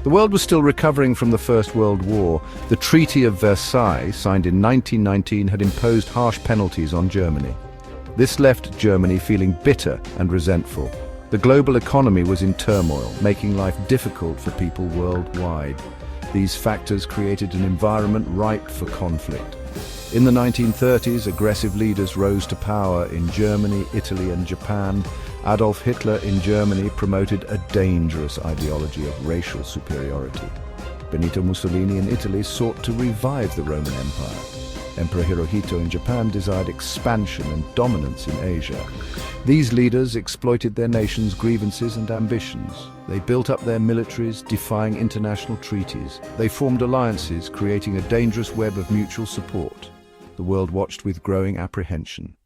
The world was still recovering from the First World War. The Treaty of Versailles, signed in 1919, had imposed harsh penalties on Germany. This left Germany feeling bitter and resentful. The global economy was in turmoil, making life difficult for people worldwide. These factors created an environment ripe for conflict. In the 1930s, aggressive leaders rose to power in Germany, Italy, and Japan. Adolf Hitler in Germany promoted a dangerous ideology of racial superiority. Benito Mussolini in Italy sought to revive the Roman Empire. Emperor Hirohito in Japan desired expansion and dominance in Asia. These leaders exploited their nation's grievances and ambitions. They built up their militaries, defying international treaties. They formed alliances, creating a dangerous web of mutual support. The world watched with growing apprehension.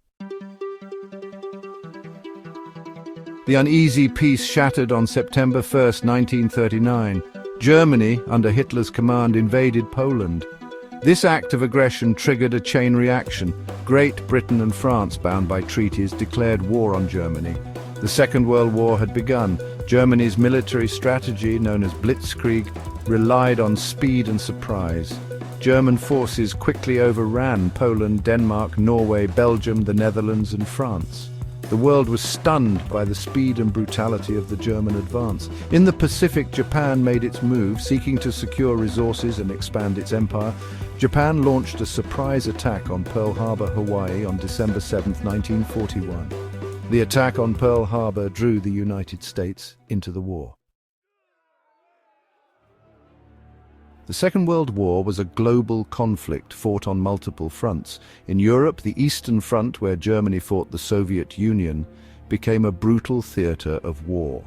The uneasy peace shattered on September 1st, 1939. Germany, under Hitler's command, invaded Poland. This act of aggression triggered a chain reaction. Great Britain and France, bound by treaties, declared war on Germany. The Second World War had begun. Germany's military strategy, known as Blitzkrieg, relied on speed and surprise. German forces quickly overran Poland, Denmark, Norway, Belgium, the Netherlands, and France. The world was stunned by the speed and brutality of the German advance. In the Pacific, Japan made its move, seeking to secure resources and expand its empire. Japan launched a surprise attack on Pearl Harbor, Hawaii on December 7, 1941. The attack on Pearl Harbor drew the United States into the war. The Second World War was a global conflict fought on multiple fronts. In Europe, the Eastern Front, where Germany fought the Soviet Union, became a brutal theater of war.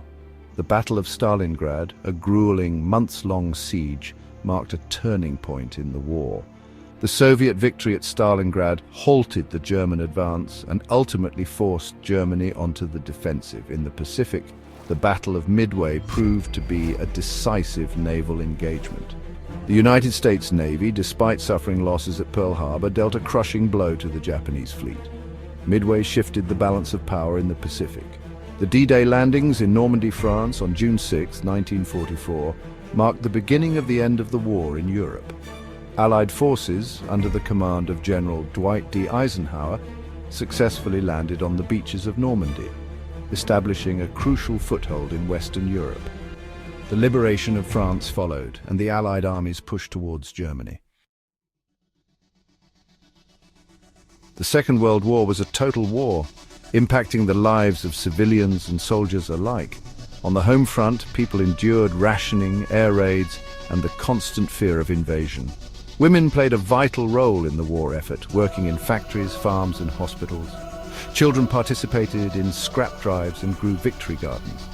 The Battle of Stalingrad, a grueling, months-long siege, marked a turning point in the war. The Soviet victory at Stalingrad halted the German advance and ultimately forced Germany onto the defensive. In the Pacific, the Battle of Midway proved to be a decisive naval engagement. The United States Navy, despite suffering losses at Pearl Harbor, dealt a crushing blow to the Japanese fleet. Midway shifted the balance of power in the Pacific. The D-Day landings in Normandy, France on June 6, 1944, marked the beginning of the end of the war in Europe. Allied forces, under the command of General Dwight D. Eisenhower, successfully landed on the beaches of Normandy, establishing a crucial foothold in Western Europe. The liberation of France followed, and the Allied armies pushed towards Germany. The Second World War was a total war, impacting the lives of civilians and soldiers alike. On the home front, people endured rationing, air raids, and the constant fear of invasion. Women played a vital role in the war effort, working in factories, farms, and hospitals. Children participated in scrap drives and grew victory gardens.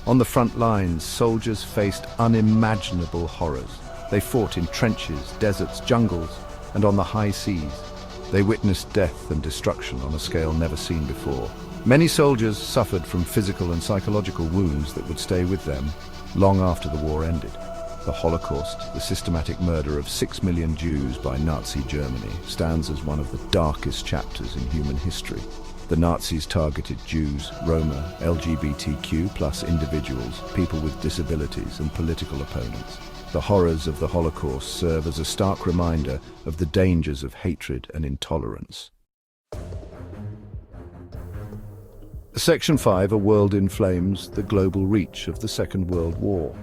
On the front lines, soldiers faced unimaginable horrors. They fought in trenches, deserts, jungles, and on the high seas. They witnessed death and destruction on a scale never seen before. Many soldiers suffered from physical and psychological wounds that would stay with them long after the war ended. The Holocaust, the systematic murder of 6 million Jews by Nazi Germany, stands as one of the darkest chapters in human history. The Nazis targeted Jews, Roma, LGBTQ+ individuals, people with disabilities, and political opponents. The horrors of the Holocaust serve as a stark reminder of the dangers of hatred and intolerance. Section 5, A World in Flames, the global reach of the Second World War.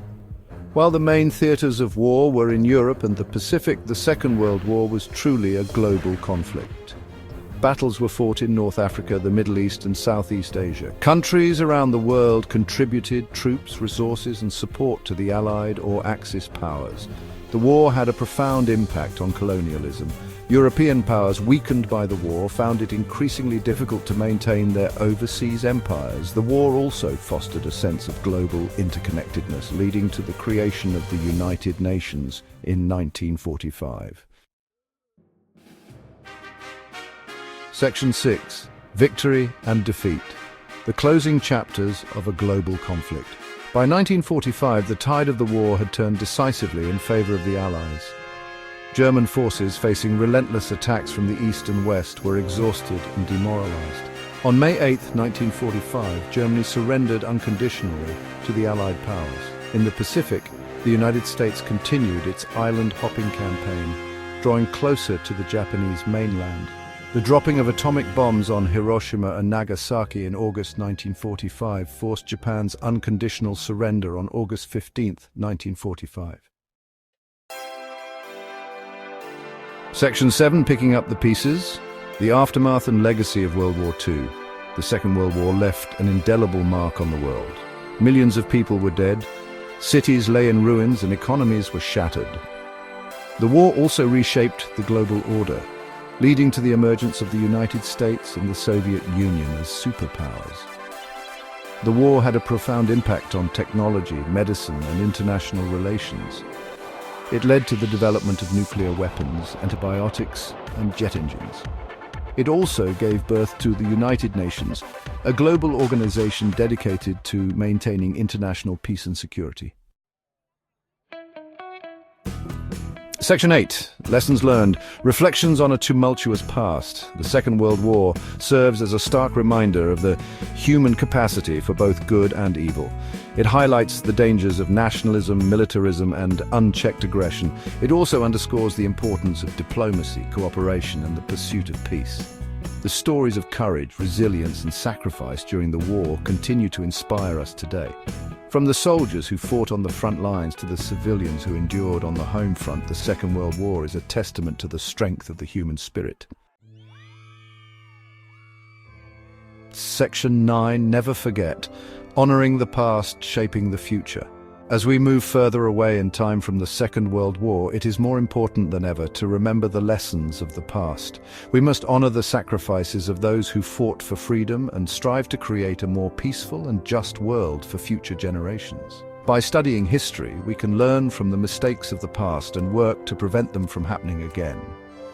While the main theaters of war were in Europe and the Pacific, the Second World War was truly a global conflict. Battles were fought in North Africa, the Middle East, and Southeast Asia. Countries around the world contributed troops, resources, and support to the Allied or Axis powers. The war had a profound impact on colonialism. European powers, weakened by the war, found it increasingly difficult to maintain their overseas empires. The war also fostered a sense of global interconnectedness, leading to the creation of the United Nations in 1945. Section 6. Victory and Defeat. The closing chapters of a global conflict. By 1945, the tide of the war had turned decisively in favor of the Allies. German forces, facing relentless attacks from the east and west, were exhausted and demoralized. On May 8, 1945, Germany surrendered unconditionally to the Allied powers. In the Pacific, the United States continued its island-hopping campaign, drawing closer to the Japanese mainland. The dropping of atomic bombs on Hiroshima and Nagasaki in August 1945 forced Japan's unconditional surrender on August 15, 1945. Section 7, picking up the pieces. The aftermath and legacy of World War II. The Second World War left an indelible mark on the world. Millions of people were dead, cities lay in ruins, and economies were shattered. The war also reshaped the global order, leading to the emergence of the United States and the Soviet Union as superpowers. The war had a profound impact on technology, medicine, and international relations. It led to the development of nuclear weapons, antibiotics, and jet engines. It also gave birth to the United Nations, a global organization dedicated to maintaining international peace and security. Section 8. Lessons learned. Reflections on a tumultuous past. The Second World War serves as a stark reminder of the human capacity for both good and evil. It highlights the dangers of nationalism, militarism, and unchecked aggression. It also underscores the importance of diplomacy, cooperation, and the pursuit of peace. The stories of courage, resilience, and sacrifice during the war continue to inspire us today. From the soldiers who fought on the front lines to the civilians who endured on the home front, the Second World War is a testament to the strength of the human spirit. Section 9, never forget. Honoring the past, shaping the future. As we move further away in time from the Second World War, it is more important than ever to remember the lessons of the past. We must honor the sacrifices of those who fought for freedom and strive to create a more peaceful and just world for future generations. By studying history, we can learn from the mistakes of the past and work to prevent them from happening again.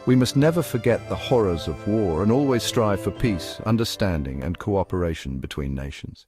We must never forget the horrors of war and always strive for peace, understanding, and cooperation between nations.